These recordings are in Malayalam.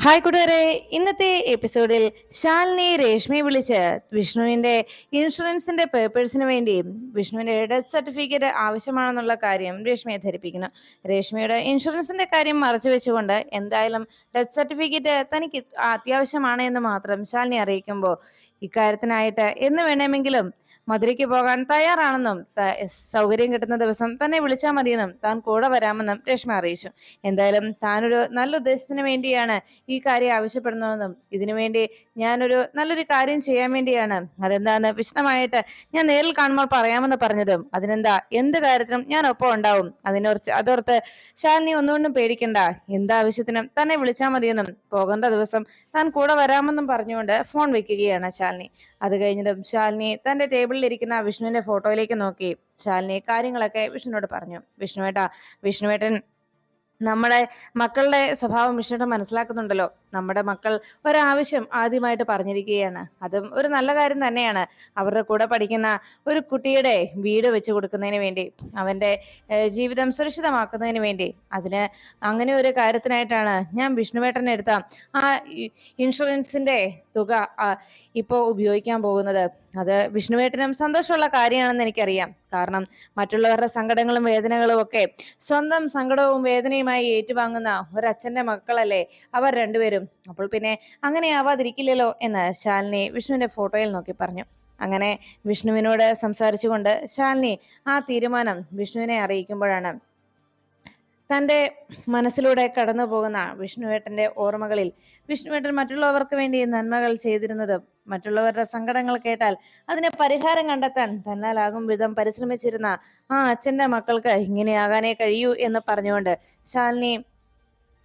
ഹായ് കൂട്ടുകാരെ, ഇന്നത്തെ എപ്പിസോഡിൽ ശാലിനി രേഷ്മയെ വിളിച്ച് വിഷ്ണുവിന്റെ ഇൻഷുറൻസിന്റെ പേപ്പേഴ്സിന് വേണ്ടി വിഷ്ണുവിന്റെ ഡെത്ത് സർട്ടിഫിക്കറ്റ് ആവശ്യമാണെന്നുള്ള കാര്യം രേഷ്മയെ ധരിപ്പിക്കുന്നു. രേഷ്മയുടെ ഇൻഷുറൻസിന്റെ കാര്യം മറച്ചു വെച്ചുകൊണ്ട് എന്തായാലും ഡെത്ത് സർട്ടിഫിക്കറ്റ് തനിക്ക് അത്യാവശ്യമാണ് എന്ന് മാത്രം ശാലിനി അറിയിക്കുമ്പോൾ ഇക്കാര്യത്തിനായിട്ട് എന്ന് വേണമെങ്കിലും മധുരയ്ക്ക് പോകാൻ തയ്യാറാണെന്നും സൗകര്യം കിട്ടുന്ന ദിവസം തന്നെ വിളിച്ചാൽ മതിയെന്നും താൻ കൂടെ വരാമെന്നും രേഷ്മ അറിയിച്ചു. എന്തായാലും താനൊരു നല്ല ഉദ്ദേശത്തിന് വേണ്ടിയാണ് ഈ കാര്യം ആവശ്യപ്പെടുന്നതെന്നും ഇതിനുവേണ്ടി ഞാനൊരു നല്ലൊരു കാര്യം ചെയ്യാൻ വേണ്ടിയാണ്, അതെന്താന്ന് വിശദമായിട്ട് ഞാൻ നേരിൽ കാണുമ്പോൾ പറയാമെന്ന് പറഞ്ഞതും അതിനെന്താ എന്ത് കാര്യത്തിനും ഞാൻ ഒപ്പം ഉണ്ടാവും, അതോർത്ത് ശാലിനി ഒന്നുകൊണ്ടും പേടിക്കണ്ട, എന്താവശ്യത്തിനും തന്നെ വിളിച്ചാൽ മതിയെന്നും പോകേണ്ട ദിവസം താൻ കൂടെ വരാമെന്നും പറഞ്ഞുകൊണ്ട് ഫോൺ വെക്കുകയാണ് ശാലിനി. അത് കഴിഞ്ഞതും ശാലിനി തന്റെ ടേബിളിൽ ഇരിക്കുന്ന വിഷ്ണുവിന്റെ ഫോട്ടോയിലേക്ക് നോക്കി ശാലിനി കാര്യങ്ങളൊക്കെ വിഷ്ണുവിനോട് പറഞ്ഞു. വിഷ്ണുവേട്ടൻ നമ്മുടെ മക്കളുടെ സ്വഭാവം വിഷ്ണുവേട്ടൻ മനസ്സിലാക്കുന്നുണ്ടല്ലോ. നമ്മുടെ മക്കൾ ഒരാവശ്യം ആദ്യമായിട്ട് പറഞ്ഞിരിക്കുകയാണ്, അതും ഒരു നല്ല കാര്യം തന്നെയാണ്. അവരുടെ കൂടെ പഠിക്കുന്ന ഒരു കുട്ടിയുടെ വീട് വെച്ച് കൊടുക്കുന്നതിന് വേണ്ടി, അവന്റെ ജീവിതം സുരക്ഷിതമാക്കുന്നതിന് വേണ്ടി, അതിന് അങ്ങനെ ഒരു കാര്യത്തിനായിട്ടാണ് ഞാൻ വിഷ്ണുവേട്ടനെ എടുത്ത ആ ഇൻഷുറൻസിന്റെ തുക ഇപ്പോൾ ഉപയോഗിക്കാൻ പോകുന്നത്. അത് വിഷ്ണുവേട്ടനും സന്തോഷമുള്ള കാര്യമാണെന്ന് എനിക്കറിയാം. കാരണം മറ്റുള്ളവരുടെ സങ്കടങ്ങളും വേദനകളും ഒക്കെ സ്വന്തം സങ്കടവും വേദനയുമായി ഏറ്റുവാങ്ങുന്ന ഒരച്ഛന്റെ മക്കളല്ലേ അവർ രണ്ടുപേരും. അപ്പോൾ പിന്നെ അങ്ങനെ ആവാതിരിക്കില്ലല്ലോ എന്ന് ശാലിനി വിഷ്ണുവിന്റെ ഫോട്ടോയിൽ നോക്കി പറഞ്ഞു. അങ്ങനെ വിഷ്ണുവിനോട് സംസാരിച്ചുകൊണ്ട് ശാലിനി ആ തീരുമാനം വിഷ്ണുവിനെ അറിയിക്കുമ്പോഴാണ് തൻ്റെ മനസ്സിലൂടെ കടന്നു പോകുന്ന വിഷ്ണുവേട്ടന്റെ ഓർമ്മകളിൽ വിഷ്ണുവേട്ടൻ മറ്റുള്ളവർക്ക് വേണ്ടി നന്മകൾ ചെയ്തിരുന്നതും മറ്റുള്ളവരുടെ സങ്കടങ്ങൾ കേട്ടാൽ അതിന് പരിഹാരം കണ്ടെത്താൻ തന്നാലാകും വിധം പരിശ്രമിച്ചിരുന്ന ആ അച്ഛന്റെ മക്കൾക്ക് ഇങ്ങനെയാകാനേ കഴിയൂ എന്ന് പറഞ്ഞുകൊണ്ട് ശാലിനി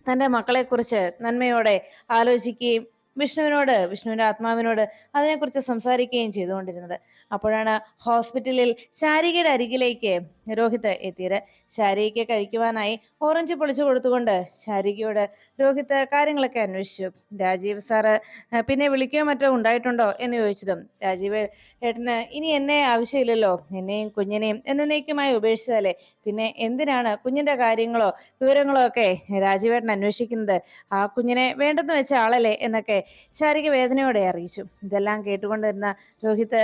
തന്റെ മക്കളെക്കുറിച്ച് നന്മയോടെ ആലോചിക്കുകയും വിഷ്ണുവിന്റെ ആത്മാവിനോട് അതിനെക്കുറിച്ച് സംസാരിക്കുകയും ചെയ്തുകൊണ്ടിരുന്നത്. അപ്പോഴാണ് ഹോസ്പിറ്റലിൽ ശാരികയുടെ അരികിലേക്ക് രോഹിത് എത്തിയത്. ശാരികയ്ക്ക് കഴിക്കുവാനായി ഓറഞ്ച് പൊളിച്ചു കൊടുത്തുകൊണ്ട് ശാരികയോട് രോഹിത് കാര്യങ്ങളൊക്കെ അന്വേഷിച്ചു. രാജീവ് സാറ് പിന്നെ വിളിക്കുകയോ മറ്റോ ഉണ്ടായിട്ടുണ്ടോ എന്ന് ചോദിച്ചതും രാജീവ് ഏട്ടന് ഇനി എന്നെ ആവശ്യമില്ലല്ലോ, എന്നെയും കുഞ്ഞിനെയും എന്നേക്കുമായി ഉപേക്ഷിച്ചതല്ലേ, പിന്നെ എന്തിനാണ് കുഞ്ഞിന്റെ കാര്യങ്ങളോ വിവരങ്ങളോ ഒക്കെ രാജീവേട്ടൻ അന്വേഷിക്കുന്നത്, ആ കുഞ്ഞിനെ വേണ്ടെന്ന് വെച്ച ആളല്ലേ എന്നൊക്കെ ശാരിക വേദനയോടെ അറിയിച്ചു. ഇതെല്ലാം കേട്ടുകൊണ്ടിരുന്ന രോഹിത്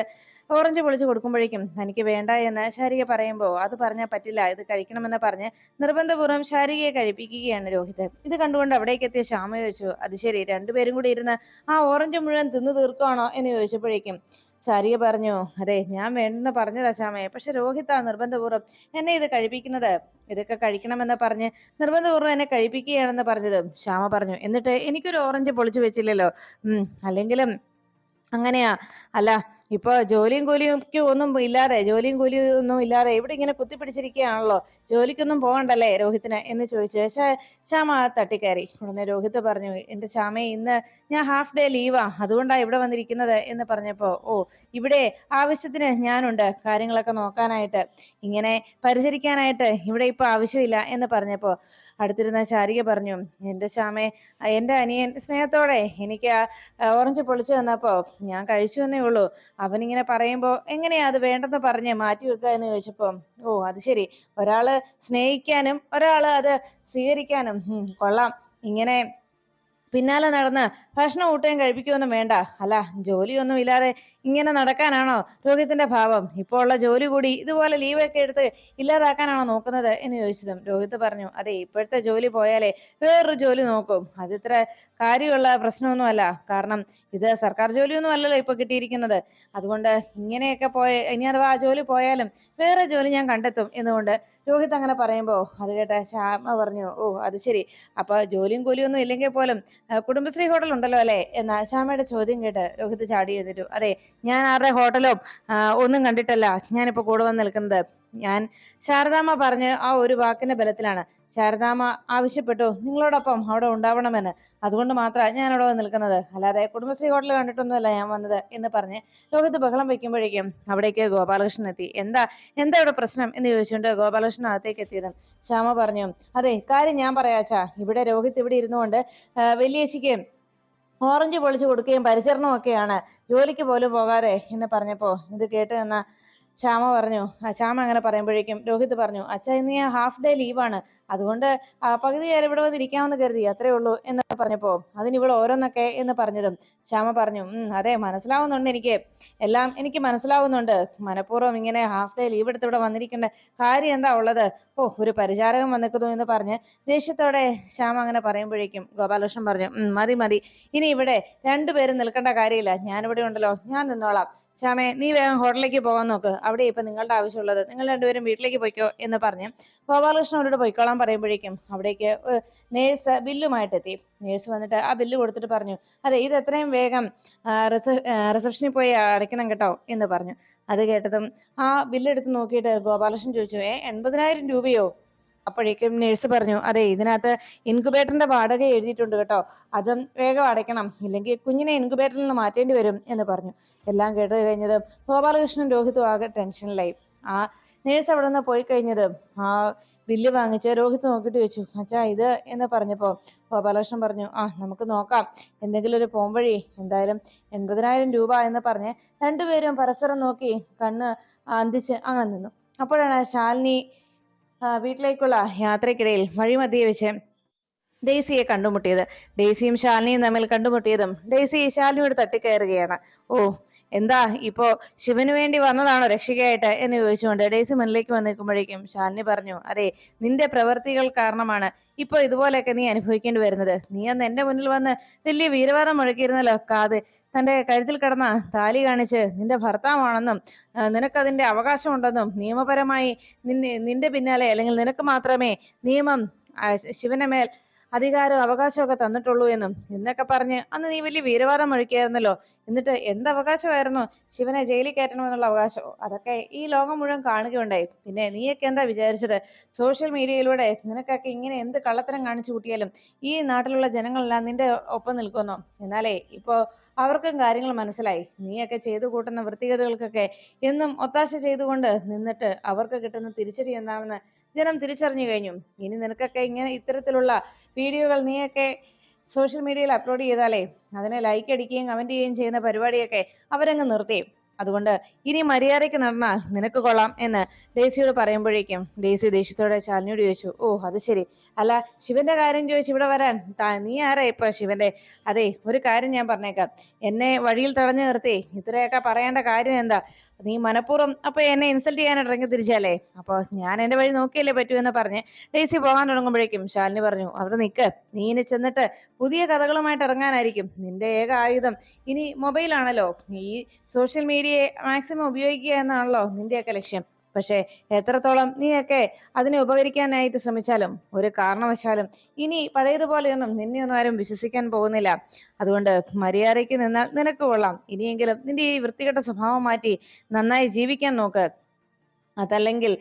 ഓറഞ്ച് പൊളിച്ചു കൊടുക്കുമ്പോഴേക്കും തനിക്ക് വേണ്ട എന്ന് ശാരിക പറയുമ്പോൾ അത് പറഞ്ഞാൽ പറ്റില്ല, ഇത് കഴിക്കണമെന്ന് പറഞ്ഞ് നിർബന്ധപൂർവ്വം ശാരികയെ കഴിപ്പിക്കുകയാണ് രോഹിത്. ഇത് കണ്ടുകൊണ്ട് അവിടേക്ക് എത്തിയ ശ്യാമ ചോദിച്ചു, അത് ശരി രണ്ടുപേരും കൂടി ഇരുന്ന് ആ ഓറഞ്ച് മുഴുവൻ തിന്നു തീർക്കുകയാണോ എന്ന് ചോദിച്ചപ്പോഴേക്കും ശാരിക പറഞ്ഞു, അതെ ഞാൻ വേണ്ടെന്ന് പറഞ്ഞതാ ശ്യാമയെ, പക്ഷെ രോഹിത്താ നിർബന്ധപൂർവ്വം എന്നെ ഇത് കഴിപ്പിക്കുന്നത്, ഇതൊക്കെ കഴിക്കണമെന്ന് പറഞ്ഞ് നിർബന്ധപൂർവ്വം എന്നെ കഴിപ്പിക്കുകയാണെന്ന് പറഞ്ഞതും ശ്യാമ പറഞ്ഞു, എന്നിട്ട് എനിക്കൊരു ഓറഞ്ച് പൊളിച്ചു വെച്ചില്ലല്ലോ. അല്ലെങ്കിലും അങ്ങനെയാ, അല്ല ഇപ്പൊ ജോലിയും കൂലിയും ഒന്നും ഇല്ലാതെ ഇവിടെ ഇങ്ങനെ കുത്തിപ്പിടിച്ചിരിക്കുകയാണല്ലോ, ജോലിക്കൊന്നും പോകണ്ടല്ലേ രോഹിത്തിന് എന്ന് ചോദിച്ച് ശ്യാമ തട്ടിക്കയറി. ഉടനെ രോഹിത് പറഞ്ഞു, എന്റെ ശ്യാമയെ ഇന്ന് ഞാൻ ഹാഫ് ഡേ ലീവാ, അതുകൊണ്ടാ ഇവിടെ വന്നിരിക്കുന്നത് എന്ന് പറഞ്ഞപ്പോ, ഓ ഇവിടെ ആവശ്യത്തിന് ഞാനുണ്ട് കാര്യങ്ങളൊക്കെ നോക്കാനായിട്ട്, ഇങ്ങനെ പരിചരിക്കാനായിട്ട് ഇവിടെ ഇപ്പൊ ആവശ്യമില്ല എന്ന് പറഞ്ഞപ്പോ അടുത്തിരുന്ന ശാരിക പറഞ്ഞു, എന്റെ ശ്യാമയെ എന്റെ അനിയൻ സ്നേഹത്തോടെ എനിക്ക് ഓറഞ്ച് പൊളിച്ചു തന്നപ്പോ ഞാൻ കഴിച്ചു എന്നേ ഉള്ളൂ, അവനിങ്ങനെ പറയുമ്പോ എങ്ങനെയാ അത് വേണ്ടെന്ന് പറഞ്ഞ് മാറ്റി വെക്കുക എന്ന് ചോദിച്ചപ്പോ, ഓ അത് ശരി, ഒരാള് സ്നേഹിക്കാനും ഒരാള് അത് സ്വീകരിക്കാനും കൊള്ളാം, ഇങ്ങനെ പിന്നാലെ നടന്ന് ഭക്ഷണം ഊട്ടുകയും കഴിപ്പിക്കുകയൊന്നും വേണ്ട, അല്ല ജോലിയൊന്നും ഇല്ലാതെ ഇങ്ങനെ നടക്കാനാണോ രോഹിത്തിന്റെ ഭാവം, ഇപ്പോൾ ഉള്ള ജോലി കൂടി ഇതുപോലെ ലീവൊക്കെ എടുത്ത് ഇല്ലാതാക്കാനാണോ നോക്കുന്നത് എന്ന് ചോദിച്ചതും രോഹിത് പറഞ്ഞു, അതെ ഇപ്പോഴത്തെ ജോലി പോയാലേ വേറൊരു ജോലി നോക്കും, അതിത്ര കാര്യമുള്ള പ്രശ്നമൊന്നുമല്ല, കാരണം ഇത് സർക്കാർ ജോലിയൊന്നും അല്ലല്ലോ ഇപ്പൊ കിട്ടിയിരിക്കുന്നത്, അതുകൊണ്ട് ഇങ്ങനെയൊക്കെ ഇനി അഥവാ ആ ജോലി പോയാലും വേറെ ജോലി ഞാൻ കണ്ടെത്തും എന്നുകൊണ്ട് രോഹിത് അങ്ങനെ പറയുമ്പോ അത് കേട്ട ശ്യാമ പറഞ്ഞു, ഓ അത് ശരി, അപ്പൊ ജോലിയും കൂലിയൊന്നും ഇല്ലെങ്കിൽ പോലും കുടുംബശ്രീ ഹോട്ടൽ ഉണ്ടല്ലോ അല്ലെ എന്ന ശ്യാമയുടെ ചോദ്യം കേട്ട് രോഹിത് ചാടി എഴുന്നേറ്റു. അതെ ഞാൻ ആരുടെ ഹോട്ടലോ ഒന്നും കണ്ടിട്ടല്ല ഞാനിപ്പോ കൂടെ വന്ന് നിൽക്കുന്നത്, ഞാൻ ശാരദാമ്മ പറഞ്ഞ് ആ ഒരു വാക്കിന്റെ ബലത്തിലാണ്, ശാരദാമ്മ ആവശ്യപ്പെട്ടു നിങ്ങളോടൊപ്പം അവിടെ ഉണ്ടാവണമെന്ന്, അതുകൊണ്ട് മാത്രമാണ് ഞാൻ അവിടെ വന്ന് നിൽക്കുന്നത്, അല്ലാതെ കുടുംബശ്രീ ഹോട്ടൽ കണ്ടിട്ടൊന്നുമല്ല ഞാൻ വന്നത് എന്ന് പറഞ്ഞ് രോഹിത് ബഹളം വെക്കുമ്പോഴേക്കും അവിടേക്ക് ഗോപാലകൃഷ്ണൻ എത്തി. എന്താ ഇവിടെ പ്രശ്നം എന്ന് ചോദിച്ചുകൊണ്ട് ഗോപാലകൃഷ്ണൻ അകത്തേക്ക് എത്തിയത്. ശ്യാമ പറഞ്ഞു, അതെ കാര്യം ഞാൻ പറയാച്ചാ, ഇവിടെ രോഹിത് ഇവിടെ ഇരുന്നുകൊണ്ട് വലിയേച്ചിക്ക് ഓറഞ്ച് പൊളിച്ചു കൊടുക്കുകയും പരിചരണവും ഒക്കെയാണ്, ജോലിക്ക് പോലും പോകാതെ എന്ന് പറഞ്ഞപ്പോ ഇത് കേട്ട് നിന്ന ശ്യാമ പറഞ്ഞു. ശ്യാമ അങ്ങനെ പറയുമ്പോഴേക്കും രോഹിത് പറഞ്ഞു, അച്ഛാ ഇന്ന് ഞാൻ ഹാഫ് ഡേ ലീവാണ്, അതുകൊണ്ട് പകുതി നേരം ഇവിടെ വന്നിരിക്കാമെന്ന് കരുതി, അത്രേ ഉള്ളൂ എന്ന് പറഞ്ഞപ്പോ അതിന് ഇവൾ ഓരോന്നൊക്കെ എന്ന് പറഞ്ഞതും ശ്യാമ പറഞ്ഞു, അതെ മനസ്സിലാവുന്നുണ്ട്, എല്ലാം എനിക്ക് മനസ്സിലാവുന്നുണ്ട്. മനഃപൂർവ്വം ഇങ്ങനെ ഹാഫ് ഡേ ലീവ് എടുത്ത് ഇവിടെ വന്നിരിക്കേണ്ട കാര്യം എന്താ ഉള്ളത്? ഒരു പരിചാരകൻ വന്നിക്കുന്നു എന്ന് പറഞ്ഞ് ദേഷ്യത്തോടെ ശ്യാമ അങ്ങനെ പറയുമ്പോഴേക്കും ഗോപാലകൃഷ്ണൻ പറഞ്ഞു, മതി മതി, ഇനി ഇവിടെ രണ്ടുപേരും നിൽക്കേണ്ട കാര്യമില്ല, ഞാനിവിടെ ഉണ്ടല്ലോ, ഞാൻ നിന്നോളാം. ശ്യാമേ, നീ വേഗം ഹോട്ടലിലേക്ക് പോകാൻ നോക്ക്, അവിടെ ഇപ്പൊ നിങ്ങളുടെ ആവശ്യമുള്ളത്, നിങ്ങൾ രണ്ടുപേരും വീട്ടിലേക്ക് പോയിക്കോ എന്ന് പറഞ്ഞ് ഗോപാലകൃഷ്ണൻ അവരോട് പോയിക്കോളാൻ പറയുമ്പോഴേക്കും അവിടേക്ക് നേഴ്സ് ബില്ലുമായിട്ടെത്തി. നേഴ്സ് വന്നിട്ട് ആ ബില്ല് കൊടുത്തിട്ട് പറഞ്ഞു, അതെ ഇത് എത്രയും വേഗം റിസപ്ഷനിൽ പോയി അടയ്ക്കണം കേട്ടോ എന്ന് പറഞ്ഞു. അത് കേട്ടതും ആ ബില്ലെടുത്ത് നോക്കിയിട്ട് ഗോപാലകൃഷ്ണൻ ചോദിച്ചു, 80,000 രൂപയോ? അപ്പോഴേക്കും നേഴ്സ് പറഞ്ഞു, അതെ ഇതിനകത്ത് ഇൻക്യുബേറ്ററിന്റെ വാടക എഴുതിയിട്ടുണ്ട് കേട്ടോ, അതും വേഗം അടയ്ക്കണം, ഇല്ലെങ്കിൽ കുഞ്ഞിനെ ഇൻക്യുബേറ്ററിൽ നിന്ന് മാറ്റേണ്ടി വരും എന്ന് പറഞ്ഞു. എല്ലാം കേട്ട് കഴിഞ്ഞത് ഗോപാലകൃഷ്ണൻ രോഹിത്തും ആകെ ടെൻഷനിലായി. ആ നേഴ്സ് അവിടെ നിന്ന് പോയി കഴിഞ്ഞത് ആ ബില്ല് വാങ്ങിച്ച് രോഹിത്ത് നോക്കിയിട്ട് ചോദിച്ചു, അച്ഛാ ഇത് എന്ന് പറഞ്ഞപ്പോ ഗോപാലകൃഷ്ണൻ പറഞ്ഞു, നമുക്ക് നോക്കാം, എന്തെങ്കിലും ഒരു പോംവഴി, എന്തായാലും 80,000 രൂപ എന്ന് പറഞ്ഞ് രണ്ടുപേരും പരസ്പരം നോക്കി കണ്ണ് അന്തിച്ച് അങ്ങനെ നിന്നു. അപ്പോഴാണ് ശാലിനി വീട്ടിലേക്കുള്ള യാത്രക്കിടയിൽ വഴിമധ്യേ വെച്ച് ഡെയ്സിയെ കണ്ടുമുട്ടിയത്. ഡെയ്സിയും ശാലിനിയും തമ്മിൽ കണ്ടുമുട്ടിയതും ഡെയ്സി ശാലിനിയോട് തട്ടിക്കയറുകയാണ്. എന്താ ഇപ്പോ ശിവന് വേണ്ടി വന്നതാണോ രക്ഷകയായിട്ട് എന്ന് ചോദിച്ചുകൊണ്ട് ഡെയ്സി മുന്നിലേക്ക് വന്നിരിക്കുമ്പോഴേക്കും ശാലിനി പറഞ്ഞു, അതെ നിന്റെ പ്രവൃത്തികൾ കാരണമാണ് ഇപ്പൊ ഇതുപോലെയൊക്കെ നീ അനുഭവിക്കേണ്ടി വരുന്നത്. നീ അന്ന് എന്റെ മുന്നിൽ വന്ന് വലിയ വീരവാദം മുഴക്കിയിരുന്നല്ലോ, തന്റെ കഴുത്തിൽ കിടന്ന താലി കാണിച്ച് നിന്റെ ഭർത്താവാണെന്നും നിനക്കതിന്റെ അവകാശമുണ്ടെന്നും നിയമപരമായി നിന്റെ പിന്നാലെ, അല്ലെങ്കിൽ നിനക്ക് മാത്രമേ നിയമം ശിവന്റെ മേൽ അധികാരവും അവകാശമൊക്കെ തന്നിട്ടുള്ളൂ എന്നും എന്നൊക്കെ പറഞ്ഞ് അന്ന് നീ വലിയ വീരവാദം മുഴക്കിയായിരുന്നല്ലോ. എന്നിട്ട് എന്ത് അവകാശമായിരുന്നു? ശിവനെ ജയിലിൽ കയറ്റണമെന്നുള്ള അവകാശമോ? അതൊക്കെ ഈ ലോകം മുഴുവൻ കാണുകയുണ്ടായി. പിന്നെ നീയൊക്കെ എന്താ വിചാരിച്ചത്? സോഷ്യൽ മീഡിയയിലൂടെ നിനക്കൊക്കെ ഇങ്ങനെ എന്ത് കള്ളത്തരം കാണിച്ചു കൂട്ടിയാലും ഈ നാട്ടിലുള്ള ജനങ്ങളെല്ലാം നിന്റെ ഒപ്പം നിൽക്കുന്നു. എന്നാലേ ഇപ്പോ അവർക്കും കാര്യങ്ങൾ മനസ്സിലായി. നീയൊക്കെ ചെയ്തു കൂട്ടുന്ന വൃത്തികേടുകൾക്കൊക്കെ എന്നും ഒത്താശ ചെയ്തുകൊണ്ട് നിന്നിട്ട് അവർക്ക് കിട്ടുന്ന തിരിച്ചടി എന്താണെന്ന് ജനം തിരിച്ചറിഞ്ഞു കഴിഞ്ഞു. ഇനി നിനക്കൊക്കെ ഇങ്ങനെ ഇത്തരത്തിലുള്ള വീഡിയോകൾ നീയൊക്കെ സോഷ്യൽ മീഡിയയിൽ അപ്ലോഡ് ചെയ്താലേ അതിനെ ലൈക്ക് അടിക്കുകയും കമന്റ് ചെയ്യുകയും ചെയ്യുന്ന പരിപാടിയൊക്കെ അവരങ്ങ് നിർത്തി. അതുകൊണ്ട് ഇനി മര്യാദയ്ക്ക് നടന്നാൽ നിനക്ക് കൊള്ളാം എന്ന് ഡേസിയോട് പറയുമ്പോഴേക്കും ഡേസി ദേഷ്യത്തോടെ ശാലിനിയോട് ചോദിച്ചു, അത് ശരി, അല്ല ശിവന്റെ കാര്യം ചോദിച്ചു ഇവിടെ വരാൻ നീ ആരാ ഇപ്പൊ ശിവന്റെ? അതെ ഒരു കാര്യം ഞാൻ പറഞ്ഞേക്കാം, എന്നെ വഴിയിൽ തടഞ്ഞു നിർത്തി ഇത്രയൊക്കെ പറയേണ്ട കാര്യം എന്താ? നീ മനഃപൂർവ്വം അപ്പൊ എന്നെ ഇൻസൾട്ട് ചെയ്യാനായിട്ട് ഇറങ്ങി തിരിച്ചല്ലേ? അപ്പൊ ഞാൻ എന്റെ വഴി നോക്കിയല്ലേ പറ്റൂ എന്ന് പറഞ്ഞ് ഡേസി പോകാൻ തുടങ്ങുമ്പോഴേക്കും ശാലിനി പറഞ്ഞു, അവിടെ നിൽക്ക്, നീ ഇനി ചെന്നിട്ട് പുതിയ കഥകളുമായിട്ട് ഇറങ്ങാനായിരിക്കും നിന്റെ ഏക ആയുധം ഇനി മൊബൈലാണല്ലോ. ഈ സോഷ്യൽ മീഡിയയെ മാക്സിമം ഉപയോഗിക്കുക എന്നാണല്ലോ നിന്റെയൊക്കെ ലക്ഷ്യം. പക്ഷെ എത്രത്തോളം നീയൊക്കെ അതിനെ ഉപകരിക്കാനായിട്ട് ശ്രമിച്ചാലും ഒരു കാരണവശാലും ഇനി പഴയതുപോലെയൊന്നും നിന്നെയൊന്നും ആരും വിശ്വസിക്കാൻ പോകുന്നില്ല. അതുകൊണ്ട് മര്യാദയ്ക്ക് നിന്നാൽ നിനക്ക് കൊള്ളാം. ഇനിയെങ്കിലും നിന്റെ ഈ വൃത്തികെട്ട സ്വഭാവം മാറ്റി നന്നായി ജീവിക്കാൻ നോക്ക്. അതല്ലെങ്കിൽ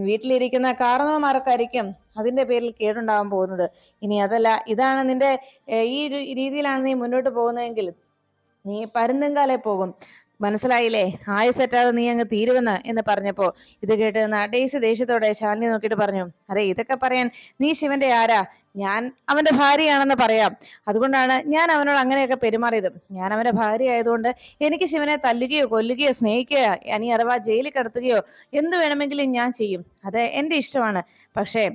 വീട്ടിലിരിക്കുന്ന കാരണവന്മാർക്കായിരിക്കും അതിന്റെ പേരിൽ കേടുണ്ടാവാൻ പോകുന്നത്. ഇനി അതല്ല, ഇതാണ് നിന്റെ ഈ ഒരു രീതിയിലാണ് നീ മുന്നോട്ട് പോകുന്നതെങ്കിൽ നീ പരുന്തുംകാലെ പോകും. മനസ്സിലായില്ലേ? ആയുസെറ്റാതെ നീ അങ്ങ് തീരുവെന്ന് എന്ന് പറഞ്ഞപ്പോ ഇത് കേട്ട് ഡേയ്സി ദേഷ്യത്തോടെ ശാലിനി നോക്കിയിട്ട് പറഞ്ഞു, അതെ ഇതൊക്കെ പറയാൻ നീ ശിവന്റെ ആരാ? ഞാൻ അവന്റെ ഭാര്യയാണെന്ന് പറയാം. അതുകൊണ്ടാണ് ഞാൻ അവനോട് അങ്ങനെയൊക്കെ പെരുമാറിയത്. ഞാൻ അവന്റെ ഭാര്യ ആയതുകൊണ്ട് എനിക്ക് ശിവനെ തല്ലുകയോ കൊല്ലുകയോ സ്നേഹിക്കുകയോ ഇനി അഥവാ ജയിലിൽ കിടത്തുകയോ എന്ത് വേണമെങ്കിലും ഞാൻ ചെയ്യും. അത് എന്റെ ഇഷ്ടമാണ്. പക്ഷേ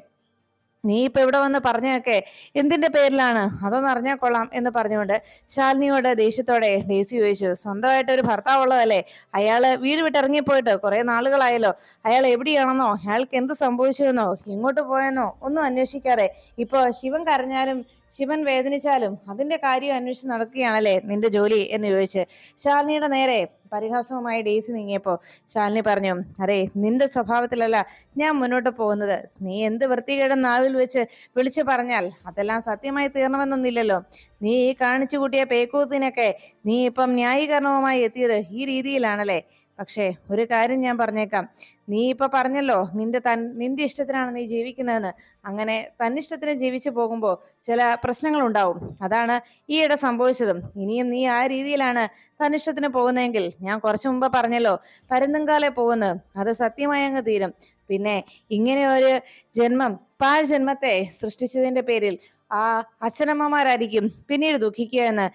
നീ ഇപ്പൊ ഇവിടെ വന്ന് പറഞ്ഞൊക്കെ എന്തിന്റെ പേരിലാണ്? അതൊന്ന് അറിഞ്ഞാൽ കൊള്ളാം എന്ന് പറഞ്ഞുകൊണ്ട് ശാലിനിയോട് ദേഷ്യത്തോടെ ഡേസി ചോദിച്ചു, സ്വന്തമായിട്ട് ഒരു ഭർത്താവ് ഉള്ളതല്ലേ? അയാള് വീട് വിട്ടിറങ്ങിപ്പോയിട്ട് കുറെ നാളുകളായല്ലോ. അയാൾ എവിടെയാണെന്നോ അയാൾക്ക് എന്ത് സംഭവിച്ചുവെന്നോ എങ്ങോട്ട് പോയെന്നോ ഒന്നും അന്വേഷിക്കാതെ ഇപ്പൊ ശിവൻ കരഞ്ഞാലും ശിവൻ വേദനിച്ചാലും അതിന്റെ കാര്യം അന്വേഷിച്ച് നടക്കുകയാണല്ലേ നിന്റെ ജോലി എന്ന് ചോദിച്ച് ശാലിനിയുടെ നേരെ പരിഹാസവുമായി ഡേസി നീങ്ങിയപ്പോ ശാലിനി പറഞ്ഞു, അതെ നിന്റെ സ്വഭാവത്തിലല്ല ഞാൻ മുന്നോട്ട് പോകുന്നത്. നീ എന്ത് വൃത്തികേടും നാവിൽ വെച്ച് വിളിച്ചു പറഞ്ഞാൽ അതെല്ലാം സത്യമായി തീർണമെന്നൊന്നില്ലല്ലോ. നീ ഈ കാണിച്ചു കൂട്ടിയ പേക്കൂത്തിനൊക്കെ നീ ഇപ്പം ന്യായീകരണവുമായി എത്തിയത് ഈ രീതിയിലാണല്ലേ? പക്ഷേ ഒരു കാര്യം ഞാൻ പറഞ്ഞേക്കാം, നീ ഇപ്പൊ പറഞ്ഞല്ലോ നിന്റെ ഇഷ്ടത്തിനാണ് നീ ജീവിക്കുന്നതെന്ന്. അങ്ങനെ തന്നിഷ്ടത്തിന് ജീവിച്ചു പോകുമ്പോൾ ചില പ്രശ്നങ്ങൾ ഉണ്ടാവും. അതാണ് ഈയിടെ സംഭവിച്ചതും. ഇനിയും നീ ആ രീതിയിലാണ് തന്നിഷ്ടത്തിന് പോകുന്നതെങ്കിൽ ഞാൻ കുറച്ചു മുമ്പ് പറഞ്ഞല്ലോ പരുന്തുംകാലെ പോകുന്നത്, അത് സത്യമായി അങ്ങ് തീരും. പിന്നെ ഇങ്ങനെ ഒരു പാഴ് ജന്മത്തെ സൃഷ്ടിച്ചതിന്റെ പേരിൽ ആ അച്ഛനമ്മമാരായിരിക്കും പിന്നീട് ദുഃഖിക്കുക എന്ന്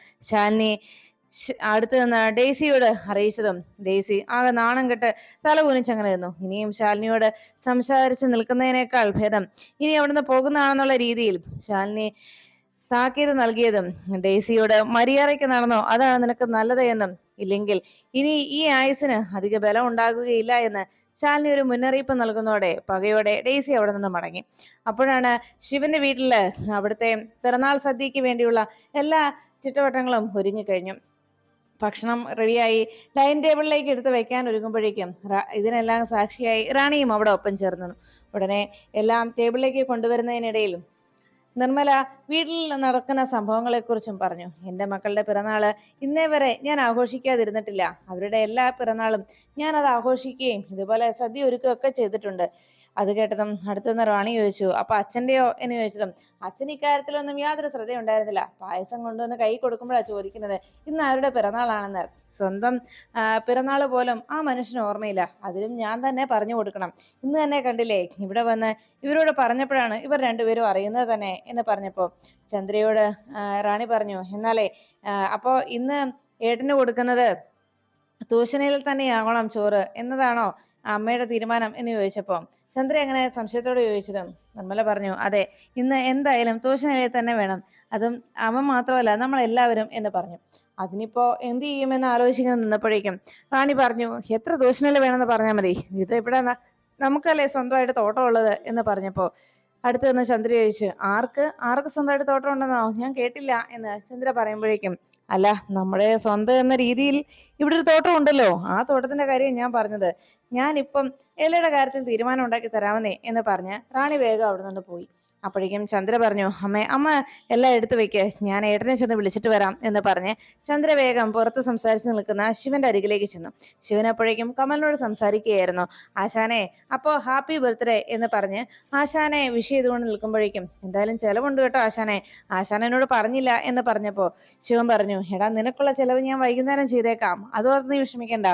അടുത്ത് നിന്ന് ഡെയ്സിയോട് അറിയിച്ചതും ഡെയ്സി ആകെ നാണം കെട്ട് തല കുനിച്ചങ്ങനെ നിന്നു. ഇനിയും ശാലിനിയോട് സംസാരിച്ച് നിൽക്കുന്നതിനേക്കാൾ ഭേദം ഇനി അവിടുന്ന് പോകുന്നതാണെന്നുള്ള രീതിയിൽ ശാലിനി താക്കീത് നൽകിയതും ഡെയ്സിയോട് മര്യാദയ്ക്ക് നടന്നോ, അതാണ് നിനക്ക് നല്ലത് എന്നും, ഇല്ലെങ്കിൽ ഇനി ഈ ആയുസിന് അധിക ബലം ഉണ്ടാകുകയില്ല എന്ന് ശാലിനി ഒരു മുന്നറിയിപ്പ് നൽകുന്നതോടെ പകയോടെ ഡെയ്സി അവിടെ നിന്ന് മടങ്ങി. അപ്പോഴാണ് ശിവന്റെ വീട്ടില് അവിടുത്തെ പിറന്നാൾ സദ്യക്ക് വേണ്ടിയുള്ള എല്ലാ ചിട്ടവട്ടങ്ങളും ഒരുങ്ങിക്കഴിഞ്ഞു. ഭക്ഷണം റെഡിയായി ഡൈനിങ് ടേബിളിലേക്ക് എടുത്ത് വെക്കാൻ ഒരുങ്ങുമ്പോഴേക്കും ഇതിനെല്ലാം സാക്ഷിയായി റാണിയും അവിടെ ഒപ്പം ചേർന്നു. ഉടനെ എല്ലാം ടേബിളിലേക്ക് കൊണ്ടുവരുന്നതിനിടയിൽ നിർമ്മല വീട്ടിൽ നടക്കുന്ന സംഭവങ്ങളെക്കുറിച്ചും പറഞ്ഞു. എൻ്റെ മക്കളുടെ പിറന്നാള് ഇന്നേ വരെ ഞാൻ ആഘോഷിക്കാതിരുന്നിട്ടില്ല. അവരുടെ എല്ലാ പിറന്നാളും ഞാൻ അത് ആഘോഷിക്കുകയും ഇതുപോലെ സദ്യ ഒരുക്കുകയൊക്കെ ചെയ്തിട്ടുണ്ട്. അത് കേട്ടതും അടുത്തുനിന്ന് റാണി ചോദിച്ചു, അപ്പൊ അച്ഛൻ്റെയോ എന്ന് ചോദിച്ചതും അച്ഛൻ ഇക്കാര്യത്തിലൊന്നും യാതൊരു ശ്രദ്ധയുണ്ടായിരുന്നില്ല. പായസം കൊണ്ടുവന്ന് കൈ കൊടുക്കുമ്പോഴാണ് ചോദിക്കുന്നത് ഇന്ന് ആരുടെ പിറന്നാളാണെന്ന്. സ്വന്തം പിറന്നാള് പോലും ആ മനുഷ്യന് ഓർമ്മയില്ല. അതിലും ഞാൻ തന്നെ പറഞ്ഞു കൊടുക്കണം. ഇന്ന് തന്നെ കണ്ടില്ലേ, ഇവിടെ വന്ന് ഇവരോട് പറഞ്ഞപ്പോഴാണ് ഇവർ രണ്ടുപേരും അറിയുന്നത് തന്നെ എന്ന് പറഞ്ഞപ്പോ ചന്ദ്രയോട് റാണി പറഞ്ഞു, എന്നാലേ അപ്പോ ഇന്ന് ഏട്ടന് കൊടുക്കുന്നത് തൂശനിൽ തന്നെയാകണം ചോറ് എന്നതാണോ അമ്മയുടെ തീരുമാനം എന്ന് ചോദിച്ചപ്പോ ചന്ദ്ര അങ്ങനെ സംശയത്തോടെ ചോദിച്ചതും നിർമ്മല പറഞ്ഞു, അതെ, ഇന്ന് എന്തായാലും തൂശനിലയിൽ തന്നെ വേണം. അതും അവൻ മാത്രമല്ല നമ്മളെല്ലാവരും എന്ന് പറഞ്ഞു. അതിനിപ്പോ എന്ത് ചെയ്യുമെന്ന് ആലോചിക്കാൻ നിന്നപ്പോഴേക്കും റാണി പറഞ്ഞു, എത്ര തൂശനില വേണമെന്ന് പറഞ്ഞാൽ മതി, ഇത് ഇവിടെ നമുക്കല്ലേ സ്വന്തമായിട്ട് തോട്ടം ഉള്ളത് എന്ന് പറഞ്ഞപ്പോ അടുത്ത് നിന്ന് ചന്ദ്ര ചോദിച്ചു, ആർക്ക് സ്വന്തമായിട്ട് തോട്ടം ഉണ്ടെന്നോ, ഞാൻ കേട്ടില്ല എന്ന് ചന്ദ്ര പറയുമ്പോഴേക്കും അല്ല, നമ്മുടെ സ്വന്തം എന്ന രീതിയിൽ ഇവിടെ ഒരു തോട്ടം ഉണ്ടല്ലോ, ആ തോട്ടത്തിന്റെ കാര്യം ഞാൻ പറഞ്ഞത്. ഞാനിപ്പം എല്ലയുടെ കാര്യത്തിൽ തീരുമാനം ഉണ്ടാക്കി തരാമെന്നേ എന്ന് പറഞ്ഞ് റാണി വേഗം അവിടെ നിന്ന് പോയി. അപ്പോഴേക്കും ചന്ദ്ര പറഞ്ഞു, അമ്മ എല്ലാം എടുത്തു വെക്ക്, ഞാൻ ഏട്ടനെ ചെന്ന് വിളിച്ചിട്ട് വരാം എന്ന് പറഞ്ഞ് ചന്ദ്ര വേഗം പുറത്ത് സംസാരിച്ച് നിൽക്കുന്ന ശിവന്റെ അരികിലേക്ക് ചെന്നു. ശിവൻ അപ്പോഴേക്കും കമലിനോട് സംസാരിക്കുകയായിരുന്നു. ആശാനെ, അപ്പോ ഹാപ്പി ബർത്ത്ഡേ എന്ന് പറഞ്ഞ് ആശാനെ വിഷ് ചെയ്തുകൊണ്ട് നിൽക്കുമ്പോഴേക്കും എന്തായാലും ചെലവുണ്ട് കേട്ടോ ആശാനെ, ആശാനോട് പറഞ്ഞില്ല എന്ന് പറഞ്ഞപ്പോ ശിവൻ പറഞ്ഞു, എടാ നിനക്കുള്ള ചെലവ് ഞാൻ വൈകുന്നേരം ചെയ്തേക്കാം, അതോർത്ത് നീ വിഷമിക്കണ്ട.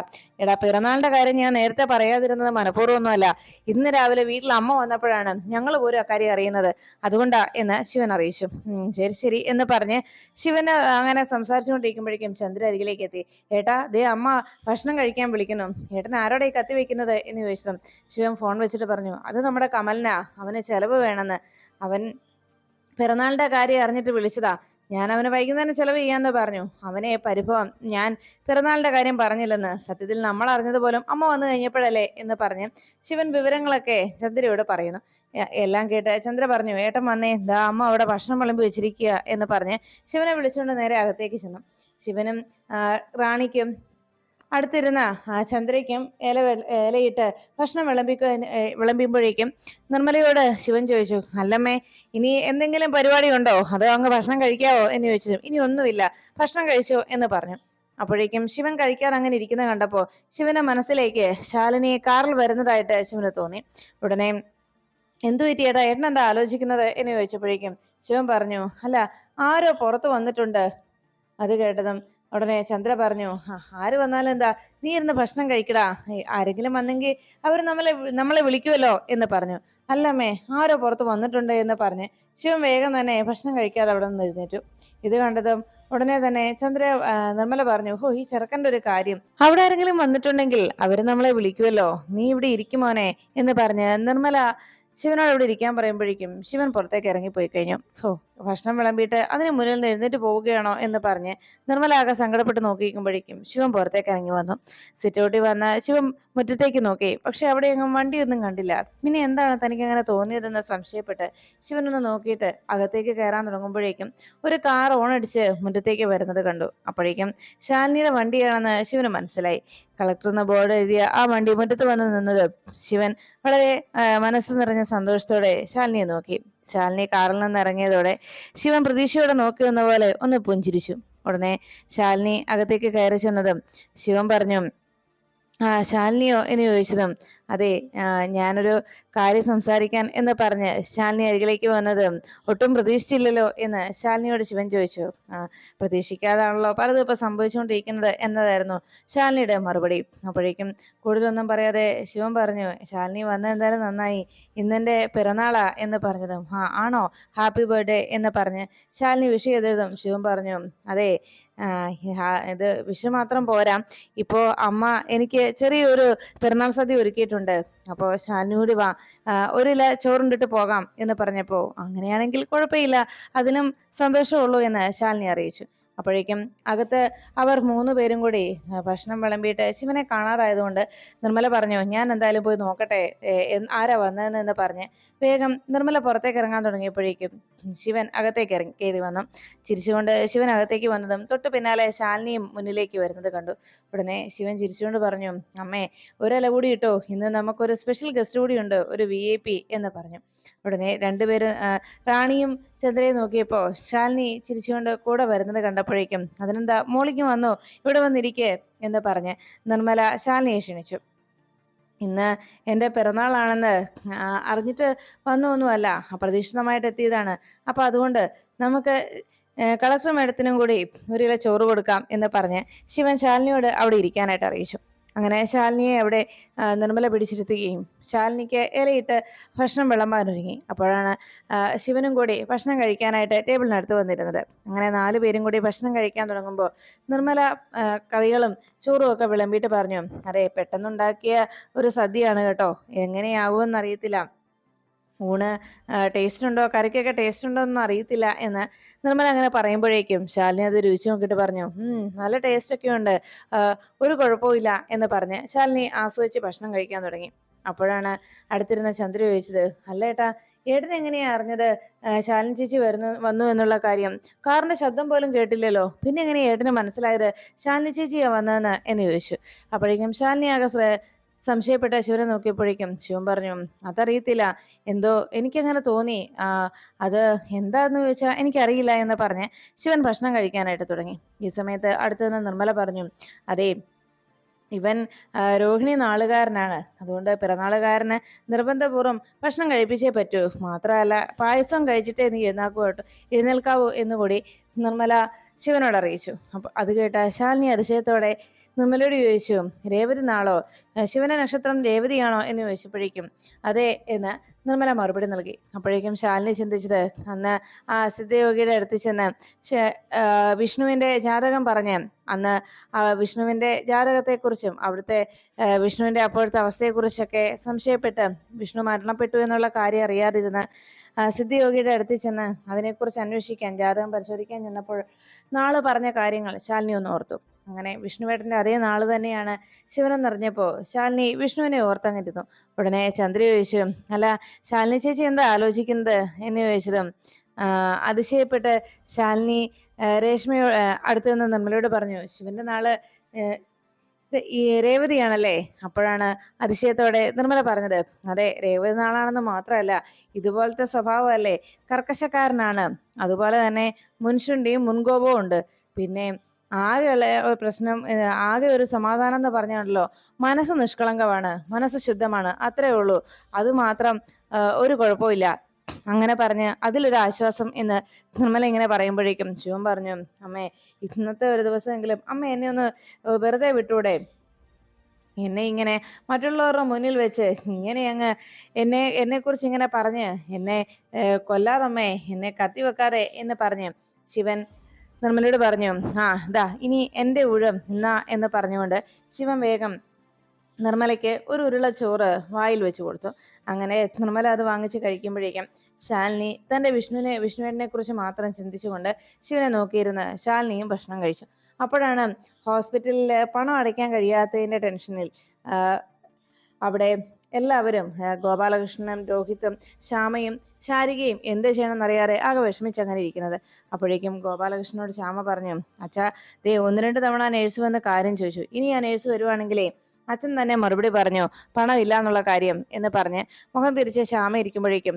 എടാ പിറന്നാളിന്റെ കാര്യം ഞാൻ നേരത്തെ പറയാതിരുന്നത് മനഃപൂർവ്വമൊന്നുമല്ല. ഇന്ന് രാവിലെ വീട്ടിൽ അമ്മ വന്നപ്പോഴാണ് ഞങ്ങൾ പോലും അക്കാര്യം അറിയുന്നത്, അതുകൊണ്ടാ എന്ന് ശിവൻ അറിയിച്ചു. ശരി ശരി എന്ന് പറഞ്ഞ് ശിവന് അങ്ങനെ സംസാരിച്ചുകൊണ്ടിരിക്കുമ്പോഴേക്കും ചന്ദ്ര അരികിലേക്ക് എത്തി. ഏട്ടാ, ദേ അമ്മ ഭക്ഷണം കഴിക്കാൻ വിളിക്കുന്നു, ഏട്ടൻ ആരോടെ ഈ കത്തി വെക്കുന്നത് എന്ന് ചോദിച്ചതും ശിവൻ ഫോൺ വെച്ചിട്ട് പറഞ്ഞു, അത് നമ്മുടെ കമലിനാ, അവന് ചെലവ് വേണമെന്ന്, അവൻ പിറന്നാളിന്റെ കാര്യം അറിഞ്ഞിട്ട് വിളിച്ചതാ, ഞാൻ അവന് വൈകുന്നേരം ചെലവ് ചെയ്യാന്ന് പറഞ്ഞു. അവനെ പരിഭവം, ഞാൻ പിറന്നാളിന്റെ കാര്യം പറഞ്ഞില്ലെന്ന്, സത്യത്തിൽ നമ്മൾ അറിഞ്ഞതുപോലും അമ്മ വന്നു കഴിഞ്ഞപ്പോഴല്ലേ എന്ന് പറഞ്ഞ് ശിവൻ വിവരങ്ങളൊക്കെ ചന്ദ്രയോട് പറയുന്നു. എല്ലാം കേട്ട് ചന്ദ്ര പറഞ്ഞു, ഏട്ടൻ വന്നേ, ദാ അമ്മ അവിടെ ഭക്ഷണം വിളമ്പി വെച്ചിരിക്കുക എന്ന് പറഞ്ഞ് ശിവനെ വിളിച്ചുകൊണ്ട് നേരെ അകത്തേക്ക് ചെന്നു. ശിവനും റാണിക്കും അടുത്തിരുന്ന ചന്ദ്രയ്ക്കും ഇലയിട്ട് ഭക്ഷണം വിളമ്പിക്കുമ്പോഴേക്കും നിർമ്മലയോട് ശിവൻ ചോദിച്ചു, അല്ലമ്മേ, ഇനി എന്തെങ്കിലും പരിപാടി ഉണ്ടോ, അതോ അങ്ങ് ഭക്ഷണം കഴിക്കാവോ എന്ന് ചോദിച്ചു. ഇനി ഒന്നുമില്ല, ഭക്ഷണം കഴിച്ചോ എന്ന് പറഞ്ഞു. അപ്പോഴേക്കും ശിവൻ കഴിക്കാതെ അങ്ങനെ ഇരിക്കുന്ന കണ്ടപ്പോ ശിവന്റെ മനസ്സിലേക്ക് ശാലിനി കാറിൽ വരുന്നതായിട്ട് ശിവന് തോന്നി. ഉടനെ എന്തു പറ്റിയേട്ടാ, ഏട്ടൻ എന്താ ആലോചിക്കുന്നത് എന്ന് ചോദിച്ചപ്പോഴേക്കും ശിവൻ പറഞ്ഞു, അല്ല, ആരോ പുറത്തു വന്നിട്ടുണ്ട്. അത് കേട്ടതും ഉടനെ ചന്ദ്ര പറഞ്ഞു, ആര് വന്നാലും എന്താ, നീ ഇരുന്ന് ഭക്ഷണം കഴിക്കടാ, ആരെങ്കിലും വന്നെങ്കിൽ അവർ നമ്മളെ വിളിക്കുമല്ലോ എന്ന് പറഞ്ഞു. അല്ലമ്മേ, ആരോ പുറത്ത് വന്നിട്ടുണ്ട് എന്ന് പറഞ്ഞ് ശിവൻ വേഗം തന്നെ ഭക്ഷണം കഴിക്കാതെ അവിടെ നിന്ന് എഴുന്നേറ്റു. ഇത് കണ്ടതും ഉടനെ തന്നെ നിർമ്മല പറഞ്ഞു, ഈ ചെറുക്കൻ്റെ ഒരു കാര്യം, അവിടെ ആരെങ്കിലും വന്നിട്ടുണ്ടെങ്കിൽ അവര് നമ്മളെ വിളിക്കുമല്ലോ, നീ ഇവിടെ ഇരിക്കുമോനെ എന്ന് പറഞ്ഞ് നിർമ്മല ശിവനോട് ഇവിടെ ഇരിക്കാൻ പറയുമ്പോഴേക്കും ശിവൻ പുറത്തേക്ക് ഇറങ്ങിപ്പോയി കഴിഞ്ഞു. ഭക്ഷണം വിളമ്പിയിട്ട് അതിന് മുന്നിൽ നിന്ന് എഴുന്നേറ്റ് പോവുകയാണോ എന്ന് പറഞ്ഞ് നിർമ്മല ആകെ സങ്കടപ്പെട്ട് നോക്കിയിരിക്കുമ്പോഴേക്കും ശിവൻ പുറത്തേക്ക് ഇറങ്ങി വന്നു. സിറ്റൗട്ടിൽ വന്ന് ശിവൻ മുറ്റത്തേക്ക് നോക്കി, പക്ഷെ അവിടെ എങ്ങും വണ്ടിയൊന്നും കണ്ടില്ല. പിന്നെ എന്താണ് തനിക്ക് അങ്ങനെ തോന്നിയതെന്ന് സംശയപ്പെട്ട് ശിവനൊന്ന് നോക്കിയിട്ട് അകത്തേക്ക് കയറാൻ തുടങ്ങുമ്പോഴേക്കും ഒരു കാർ ഓണടിച്ച് മുറ്റത്തേക്ക് വരുന്നത് കണ്ടു. അപ്പോഴേക്കും ശാലിനിയുടെ വണ്ടിയാണെന്ന് ശിവന് മനസ്സിലായി. കളക്ടർ എന്ന ബോർഡ് എഴുതിയ ആ വണ്ടി മുറ്റത്ത് വന്ന് നിന്നത് ശിവൻ വളരെ മനസ്സ് നിറഞ്ഞ സന്തോഷത്തോടെ ശാലിനിയെ നോക്കി. ശാലിനി കാറിൽ നിന്ന് ഇറങ്ങിയതോടെ ശിവൻ പ്രതീക്ഷയോടെ നോക്കി വന്ന പോലെ ഒന്ന് പുഞ്ചിരിച്ചു. ഉടനെ ശാലിനി അകത്തേക്ക് കയറി ചെന്നതും ശിവൻ പറഞ്ഞു, ശാലിനിയോ എന്ന് ചോദിച്ചതും അതെ, ഞാനൊരു കാര്യം സംസാരിക്കാൻ എന്ന് പറഞ്ഞ് ശാലിനി അരികിലേക്ക് വന്നത് ഒട്ടും പ്രതീക്ഷിച്ചില്ലല്ലോ എന്ന് ശാലിനിയോട് ശിവൻ ചോദിച്ചു. പ്രതീക്ഷിക്കാതാണല്ലോ പലതും ഇപ്പൊ സംഭവിച്ചുകൊണ്ടിരിക്കുന്നത് എന്നതായിരുന്നു ശാലിനിയുടെ മറുപടി. അപ്പോഴേക്കും കൂടുതലൊന്നും പറയാതെ ശിവൻ പറഞ്ഞു, ശാലിനി വന്ന എന്തായാലും നന്നായി, ഇന്നെന്റെ പിറന്നാളാ എന്ന് പറഞ്ഞതും ആണോ, ഹാപ്പി ബർത്ത്ഡേ എന്ന് പറഞ്ഞ് ശാലിനി വിഷ് ചെയ്തതും ശിവൻ പറഞ്ഞു, അതെ, ഇത് വിഷ് മാത്രം പോരാ, ഇപ്പോ അമ്മ എനിക്ക് ചെറിയൊരു പിറന്നാൾ സദ്യ ഒരുക്കിയിട്ടുണ്ട്, അപ്പോൾ ശാലിനി കൂടി വാ, ഒരു ഇല ചോറുണ്ടിട്ട് പോകാം എന്ന് പറഞ്ഞപ്പോ അങ്ങനെയാണെങ്കിൽ കുഴപ്പമില്ല, അതിനും സന്തോഷമുള്ളൂ എന്ന് ശാലിനി അറിയിച്ചു. അപ്പോഴേക്കും അകത്ത് അവർ 3 പേരും കൂടി ഭക്ഷണം വിളമ്പിയിട്ട് ശിവനെ കാണാതായതുകൊണ്ട് നിർമ്മല പറഞ്ഞു, ഞാൻ എന്തായാലും പോയി നോക്കട്ടെ ആരാ വന്നതെന്ന് പറഞ്ഞ് വേഗം നിർമ്മല പുറത്തേക്ക് ഇറങ്ങാൻ തുടങ്ങിയപ്പോഴേക്കും ശിവൻ അകത്തേക്ക് കയറി വന്നു. ചിരിച്ചുകൊണ്ട് ശിവൻ അകത്തേക്ക് വന്നതും തൊട്ടു പിന്നാലെ ശാലിനിയും മുന്നിലേക്ക് വരുന്നത് കണ്ടു. ഉടനെ ശിവൻ ചിരിച്ചുകൊണ്ട് പറഞ്ഞു, അമ്മേ, ഒരില കൂടി ഇട്ടോ, ഇന്ന് നമുക്കൊരു സ്പെഷ്യൽ ഗസ്റ്റ് കൂടി ഉണ്ട്, ഒരു VIP എന്ന് പറഞ്ഞു. ഉടനെ രണ്ടുപേരും റാണിയും ചന്ദ്രയെ നോക്കിയപ്പോ ശാലിനി ചിരിച്ചുകൊണ്ട് കൂടെ വരുന്നത് കണ്ടപ്പോഴേക്കും, അതിനെന്താ, മോളിക്ക് വന്നോ, ഇവിടെ വന്നിരിക്കേ എന്ന് പറഞ്ഞ് നിർമ്മല ശാലിനിയെ ക്ഷണിച്ചു. ഇന്ന് എൻ്റെ പിറന്നാളാണെന്ന് അറിഞ്ഞിട്ട് വന്നൊന്നുമല്ല, അപ്രതീക്ഷിതമായിട്ട് എത്തിയതാണ്. അപ്പൊ അതുകൊണ്ട് നമുക്ക് കളക്ടർ മേഡത്തിനും കൂടി ഒരു ഇല ചോറ് കൊടുക്കാം എന്ന് പറഞ്ഞ് ശിവൻ ശാലിനിയോട് അവിടെ ഇരിക്കാനായിട്ട് അറിയിച്ചു. അങ്ങനെ ശാലിനിയെ അവിടെ നിർമ്മല പിടിച്ചിരുത്തുകയും ശാലിനിക്ക് ഇലയിട്ട് ഭക്ഷണം വിളമ്പാനൊരുങ്ങി. അപ്പോഴാണ് ശിവനും കൂടി ഭക്ഷണം കഴിക്കാനായിട്ട് ടേബിളിനടുത്ത് വന്നിരുന്നത്. അങ്ങനെ 4 പേരും കൂടി ഭക്ഷണം കഴിക്കാൻ തുടങ്ങുമ്പോൾ നിർമ്മല കറികളും ചോറും ഒക്കെ വിളമ്പിയിട്ട് പറഞ്ഞു, അതെ, പെട്ടെന്നുണ്ടാക്കിയ ഒരു സദ്യയാണ് കേട്ടോ, എങ്ങനെയാകുമെന്ന് അറിയത്തില്ല, ഊണ് ടേസ്റ്റ് ഉണ്ടോ, കറിക്കൊക്കെ ടേസ്റ്റ് ഉണ്ടോ എന്നൊന്നും അറിയത്തില്ല എന്ന് നിർമ്മല അങ്ങനെ പറയുമ്പോഴേക്കും ശാലിനി അത് രുചിച്ച് നോക്കിയിട്ട് പറഞ്ഞു, നല്ല ടേസ്റ്റ് ഒക്കെ ഉണ്ട്, ഒരു കുഴപ്പമില്ല എന്ന് പറഞ്ഞ് ശാലിനി ആസ്വദിച്ച് ഭക്ഷണം കഴിക്കാൻ തുടങ്ങി. അപ്പോഴാണ് അടുത്തിരുന്ന ചന്ദ്ര ചോദിച്ചത്, അല്ല ഏട്ടാ, ഏട്ടൻ എങ്ങനെയാ അറിഞ്ഞത് ശാലിനി ചേച്ചി വന്നു എന്നുള്ള കാര്യം? കാറിന്റെ ശബ്ദം പോലും കേട്ടില്ലല്ലോ, പിന്നെ എങ്ങനെയാ ഏട്ടന് മനസ്സിലായത് ശാലിനി ചേച്ചിയാ വന്നതെന്ന് എന്ന് ചോദിച്ചു. അപ്പോഴേക്കും ശാലിനി ആകെ സംശയപ്പെട്ട ശിവനെ നോക്കിയപ്പോഴേക്കും ശിവൻ പറഞ്ഞു, അതറിയത്തില്ല, എന്തോ എനിക്കങ്ങനെ തോന്നി, അത് എന്താന്ന് ചോദിച്ചാൽ എനിക്കറിയില്ല എന്ന് പറഞ്ഞ് ശിവൻ ഭക്ഷണം കഴിക്കാനായിട്ട് തുടങ്ങി. ഈ സമയത്ത് അടുത്ത് നിന്ന് നിർമ്മല പറഞ്ഞു, അതെ, ഇവൻ രോഹിണി നാളുകാരനാണ്, അതുകൊണ്ട് പിറന്നാളുകാരന് നിർബന്ധപൂർവ്വം ഭക്ഷണം കഴിപ്പിച്ചേ പറ്റൂ, മാത്രമല്ല പായസം കഴിച്ചിട്ടേ നീ എഴുന്നേൽക്കാവൂ എന്നുകൂടി നിർമ്മല ശിവനോട് അറിയിച്ചു. അപ്പൊ അത് കേട്ട ശാലിനി അതിശയത്തോടെ നിർമ്മലയോട് ചോദിച്ചു, രേവതി നാളോ, ശിവന്റെ നക്ഷത്രം രേവതിയാണോ എന്ന് ചോദിച്ചപ്പോഴേക്കും അതെ എന്ന് നിർമ്മല മറുപടി നൽകി. അപ്പോഴേക്കും ശാലിനി ചിന്തിച്ചത്, അന്ന് ആ സിദ്ധയോഗിയുടെ അടുത്ത് ചെന്ന് വിഷ്ണുവിന്റെ ജാതകം പറഞ്ഞ് അന്ന് വിഷ്ണുവിന്റെ ജാതകത്തെക്കുറിച്ചും അവിടുത്തെ വിഷ്ണുവിന്റെ അപ്പോഴത്തെ അവസ്ഥയെക്കുറിച്ചൊക്കെ സംശയപ്പെട്ട് വിഷ്ണു മരണപ്പെട്ടു എന്നുള്ള കാര്യം അറിയാതിരുന്ന് സിദ്ധയോഗിയുടെ അടുത്ത് ചെന്ന് അതിനെക്കുറിച്ച് അന്വേഷിക്കാൻ, ജാതകം പരിശോധിക്കാൻ ചെന്നപ്പോൾ നാള് പറഞ്ഞ കാര്യങ്ങൾ ശാലിനി ഒന്ന് ഓർത്തു. അങ്ങനെ വിഷ്ണുവേട്ടന്റെ അതേ നാള് തന്നെയാണ് ശിവനെന്നറിഞ്ഞപ്പോ ശാലിനി വിഷ്ണുവിനെ ഓർത്തങ്ങിരുന്നു. ഉടനെ ചന്ദ്ര ചോദിച്ചു, അല്ല, ശാലിനി ചേച്ചി എന്താ ആലോചിക്കുന്നത് എന്ന് ചോദിച്ചതും അതിശയപ്പെട്ട് ശാലിനി രേഷ്മയോ അടുത്ത് നിന്ന് നമ്മളോട് പറഞ്ഞു, ശിവന്റെ നാള് ഈ രേവതിയാണല്ലേ? അപ്പോഴാണ് അതിശയത്തോടെ നിർമ്മല പറഞ്ഞത്, അതെ, രേവതി നാളാണെന്ന് മാത്രമല്ല, ഇതുപോലത്തെ സ്വഭാവമല്ലേ, കർക്കശക്കാരനാണ്, അതുപോലെ തന്നെ മുൻശുണ്ടിയും മുൻകോപവും ഉണ്ട്, പിന്നെ ആകെയുള്ള ഒരു പ്രശ്നം, ആകെ ഒരു സമാധാനം എന്ന് പറഞ്ഞാണല്ലോ, മനസ്സ് നിഷ്കളങ്കമാണ്, മനസ്സ് ശുദ്ധമാണ്, അത്രേ ഉള്ളൂ, അത് മാത്രം ഒരു കുഴപ്പമില്ല അങ്ങനെ പറഞ്ഞ് അതിലൊരു ആശ്വാസം എന്ന് നിർമ്മല ഇങ്ങനെ പറയുമ്പോഴേക്കും ശിവൻ പറഞ്ഞു, അമ്മേ, ഇന്നത്തെ ഒരു ദിവസമെങ്കിലും അമ്മ എന്നെ ഒന്ന് വെറുതെ വിട്ടൂടെ, എന്നെ ഇങ്ങനെ മറ്റുള്ളവരുടെ മുന്നിൽ വെച്ച് ഇങ്ങനെ അങ്ങ് എന്നെക്കുറിച്ച് ഇങ്ങനെ പറഞ്ഞ് എന്നെ കൊല്ലാതമ്മേ, എന്നെ കത്തിവെക്കാതെ എന്ന് പറഞ്ഞ് ശിവൻ നിർമ്മലയോട് പറഞ്ഞു, ദാ ഇനി എൻ്റെ ഊഴം എന്നാ എന്ന് പറഞ്ഞുകൊണ്ട് ശിവൻ വേഗം നിർമ്മലയ്ക്ക് ഒരു ഉരുള ചോറ് വായിൽ വെച്ച് കൊടുത്തു. അങ്ങനെ നിർമ്മല അത് വാങ്ങിച്ച് കഴിക്കുമ്പോഴേക്കും ശാലിനി തൻ്റെ വിഷ്ണുവിനെ കുറിച്ച് മാത്രം ചിന്തിച്ചുകൊണ്ട് ശിവനെ നോക്കിയിരുന്ന് ശാലിനിയും ഭക്ഷണം കഴിച്ചു. അപ്പോഴാണ് ഹോസ്പിറ്റലിൽ പണം അടയ്ക്കാൻ കഴിയാത്തതിൻ്റെ ടെൻഷനിൽ അവിടെ എല്ലാവരും, ഗോപാലകൃഷ്ണനും രോഹിത്തും ശ്യാമയും ശാരികയും എന്ത് ചെയ്യണമെന്നറിയാതെ ആകെ വിഷമിച്ചങ്ങനെ ഇരിക്കുന്നത്. അപ്പോഴേക്കും ഗോപാലകൃഷ്ണനോട് ശ്യാമ പറഞ്ഞു, അച്ഛാ, 1-2 തവണ നേഴ്സ് വന്ന് കാര്യം ചോദിച്ചു, ഇനി ആ നേഴ്സ് വരുവാണെങ്കിലേ അച്ഛൻ തന്നെ മറുപടി പറഞ്ഞു പണം ഇല്ല എന്നുള്ള കാര്യം എന്ന് പറഞ്ഞ് മുഖം തിരിച്ച് ശ്യാമ ഇരിക്കുമ്പോഴേക്കും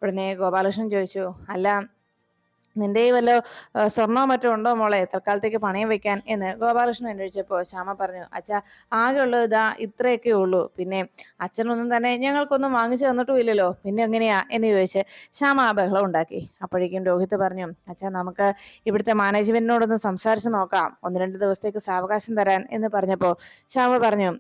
ഉടനെ ഗോപാലകൃഷ്ണൻ ചോദിച്ചു, അല്ല, നിന്റെ കയ്യിൽ വല്ലോ സ്വർണ്ണോ മറ്റോ ഉണ്ടോ മോളെ തൽക്കാലത്തേക്ക് പണയം വെക്കാൻ എന്ന് ഗോപാലകൃഷ്ണൻ അന്വേഷിച്ചപ്പോൾ ശ്യാമ പറഞ്ഞു, അച്ഛാ ആകെ ഉള്ളത് ഇതാ ഇത്രയൊക്കെ ഉള്ളൂ. പിന്നെ അച്ഛനൊന്നും തന്നെ ഞങ്ങൾക്കൊന്നും വാങ്ങിച്ചു തന്നിട്ടും ഇല്ലല്ലോ, പിന്നെ എങ്ങനെയാ എന്ന് ചോദിച്ച് ശ്യാമ ആ ബഹളം ഉണ്ടാക്കി. അപ്പോഴേക്കും രോഹിത് പറഞ്ഞു, അച്ഛാ നമുക്ക് ഇവിടുത്തെ മാനേജ്മെന്റിനോടൊന്ന് സംസാരിച്ച് നോക്കാം, 1-2 ദിവസത്തേക്ക് സാവകാശം തരാൻ എന്ന് പറഞ്ഞപ്പോൾ ശ്യാമ പറഞ്ഞു,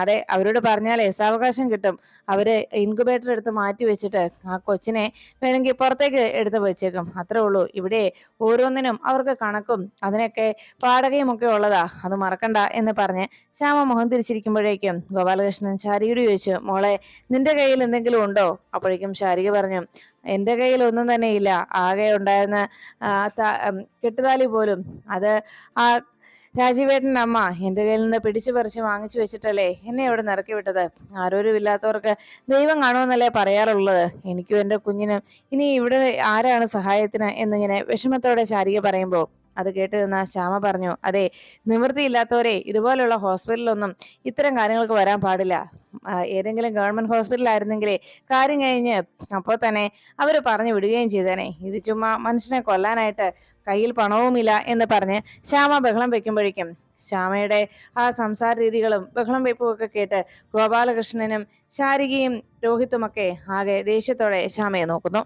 അതെ, അവരോട് പറഞ്ഞാലേ സാവകാശം കിട്ടും. അവര് ഇൻക്യുബേറ്റർ എടുത്ത് മാറ്റി വെച്ചിട്ട് ആ കൊച്ചിനെ വേണമെങ്കിൽ പുറത്തേക്ക് എടുത്ത് വെച്ചേക്കും, അത്രേ ഉള്ളൂ. ഇവിടെ ഓരോന്നിനും അവർക്ക് കണക്കും അതിനൊക്കെ വാടകയും ഒക്കെ ഉള്ളതാ, അത് മറക്കണ്ട എന്ന് പറഞ്ഞ് ശ്യാമ മുഖം തിരിച്ചിരിക്കുമ്പോഴേക്കും ഗോപാലകൃഷ്ണൻ ശാരികയോട് ചോദിച്ചു, മോളെ നിന്റെ കയ്യിൽ എന്തെങ്കിലും ഉണ്ടോ? അപ്പോഴേക്കും ശാരിക പറഞ്ഞു, എന്റെ കയ്യിൽ ഒന്നും തന്നെ ഇല്ല. ആകെ ഉണ്ടായിരുന്ന കെട്ടുതാലി പോലും അത് ആ രാജീവേട്ടൻ്റെ അമ്മ എന്റെ കയ്യിൽ നിന്ന് പിടിച്ചു പറിച്ച് വാങ്ങിച്ചു വെച്ചിട്ടല്ലേ എന്നെ ഇവിടെ നിറക്കി വിട്ടത്. ആരോരും ഇല്ലാത്തവർക്ക് ദൈവം കാണുമെന്നല്ലേ പറയാറുള്ളത്. എനിക്കും എന്റെ കുഞ്ഞിനും ഇനി ഇവിടെ ആരാണ് സഹായത്തിന് എന്നിങ്ങനെ വിഷമത്തോടെ ശാരിക പറയുമ്പോൾ അത് കേട്ട് നിന്ന ശ്യാമ പറഞ്ഞു, അതെ, നിവൃത്തിയില്ലാത്തവരെ ഇതുപോലുള്ള ഹോസ്പിറ്റലിലൊന്നും ഇത്തരം കാര്യങ്ങൾക്ക് വരാൻ പാടില്ല. ഏതെങ്കിലും ഗവൺമെന്റ് ഹോസ്പിറ്റൽ ആയിരുന്നെങ്കിലേ കാര്യം കഴിഞ്ഞ് അപ്പോൾ തന്നെ അവര് പറഞ്ഞു വിടുകയും ചെയ്തേനെ. ഇത് ചുമ്മാ മനുഷ്യനെ കൊല്ലാനായിട്ട് കയ്യിൽ പണവുമില്ല എന്ന് പറഞ്ഞ് ശ്യാമ ബഹളം വെക്കുമ്പോഴേക്കും ശ്യാമയുടെ ആ സംസാര രീതികളും ബഹളം വെപ്പും ഒക്കെ കേട്ട് ഗോപാലകൃഷ്ണനും ശാരികയും രോഹിത്തുമൊക്കെ ആകെ ദേഷ്യത്തോടെ ശ്യാമയെ നോക്കുന്നു.